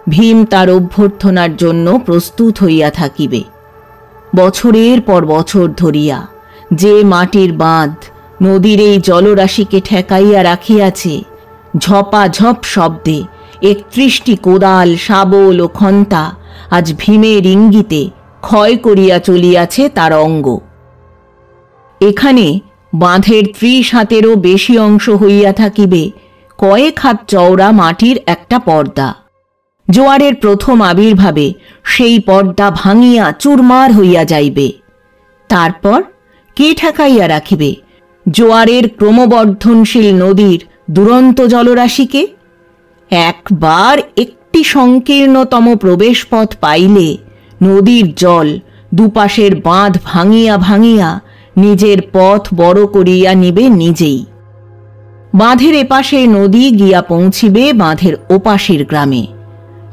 ভীম তার অভ্যর্থনার জন্য প্রস্তুত হইয়া থাকিবে। বছরের পর বছর ধরিয়া যে মাটির বাঁধ নদীর এই জলরাশিকে ঠেকাইয়া রাখিয়াছে, ঝপাঝপ শব্দে 31টি কোদাল, শাবল ও খন্তা আজ ভীমের ইঙ্গিতে ক্ষয় করিয়া চলিয়াছে তার অঙ্গ। এখানে বাঁধের 30 হাতেরও বেশি অংশ হইয়া থাকিবে কয়েক হাত চওড়া মাটির একটা পর্দা। জোয়ারের প্রথম আবির্ভাবে সেই পর্দা ভাঙিয়া চুরমার হইয়া যাইবে। তারপর কে ঠেকাইয়া রাখিবে জোয়ারের ক্রমবর্ধনশীল নদীর দুরন্ত জলরাশিকে? একবার একটি সংকীর্ণতম প্রবেশপথ পাইলে নদীর জল দুপাশের বাঁধ ভাঙিয়া ভাঙিয়া নিজের পথ বড় করিয়া নিবে নিজেই। বাঁধের এপাশে নদী গিয়া পৌঁছিবে বাঁধের ওপাশের গ্রামে।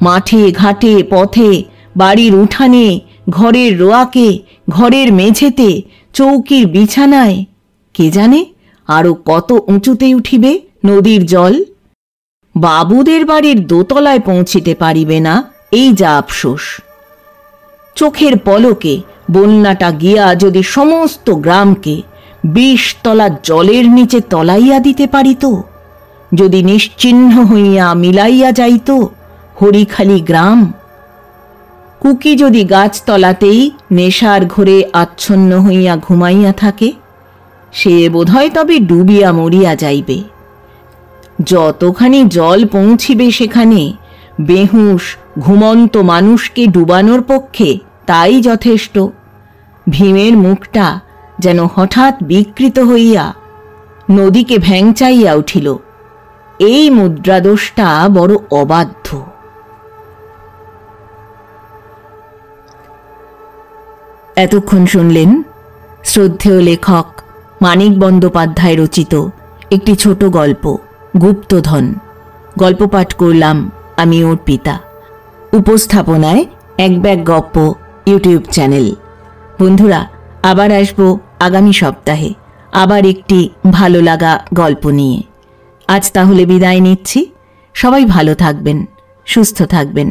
মাঠে ঘাটে পথে, বাড়ির উঠানে, ঘরের রোয়াকে, ঘরের মেঝেতে, চৌকির বিছানায়, কে জানে আরো কত উঁচুতে উঠিবে নদীর জল। বাবুদের বাড়ির দোতলায় পৌঁছিতে পারিবে না, এই যা আফসোস। চোখের পলকে বন্যাটা গিয়া যদি সমস্ত গ্রামকে 20 তলা জলের নিচে তলাইয়া দিতে পারিত, যদি নিশ্চিহ্ন হইয়া মিলাইয়া যাইত হরিখালি গ্রাম, কুকি যদি গাছতলাতেই নেশার ঘোরে আচ্ছন্ন হইয়া ঘুমাইয়া থাকে, সে বোধহয় তবে ডুবিয়া মরিয়া যাইবে। যতখানি জল পৌঁছিবে সেখানে বেহুশ ঘুমন্ত মানুষকে ডুবানোর পক্ষে তাই যথেষ্ট। ভীমের মুখটা যেন হঠাৎ বিকৃত হইয়া নদীকে ভ্যাংচাইয়া উঠিল। এই মুদ্রাদোষটা বড় অবাধ্য। এতক্ষণ শুনলেন শ্রদ্ধেয় লেখক মানিক বন্দ্যোপাধ্যায় রচিত একটি ছোট গল্প গুপ্তধন। গল্প পাঠ করলাম আমি অর্পিতা। উপস্থাপনায় এক ব্যাগ গপ্প ইউটিউব চ্যানেল। বন্ধুরা, আবার আসবো আগামী সপ্তাহে আবার একটি ভালো লাগা গল্প নিয়ে। আজ তাহলে বিদায় নিচ্ছি। সবাই ভালো থাকবেন, সুস্থ থাকবেন।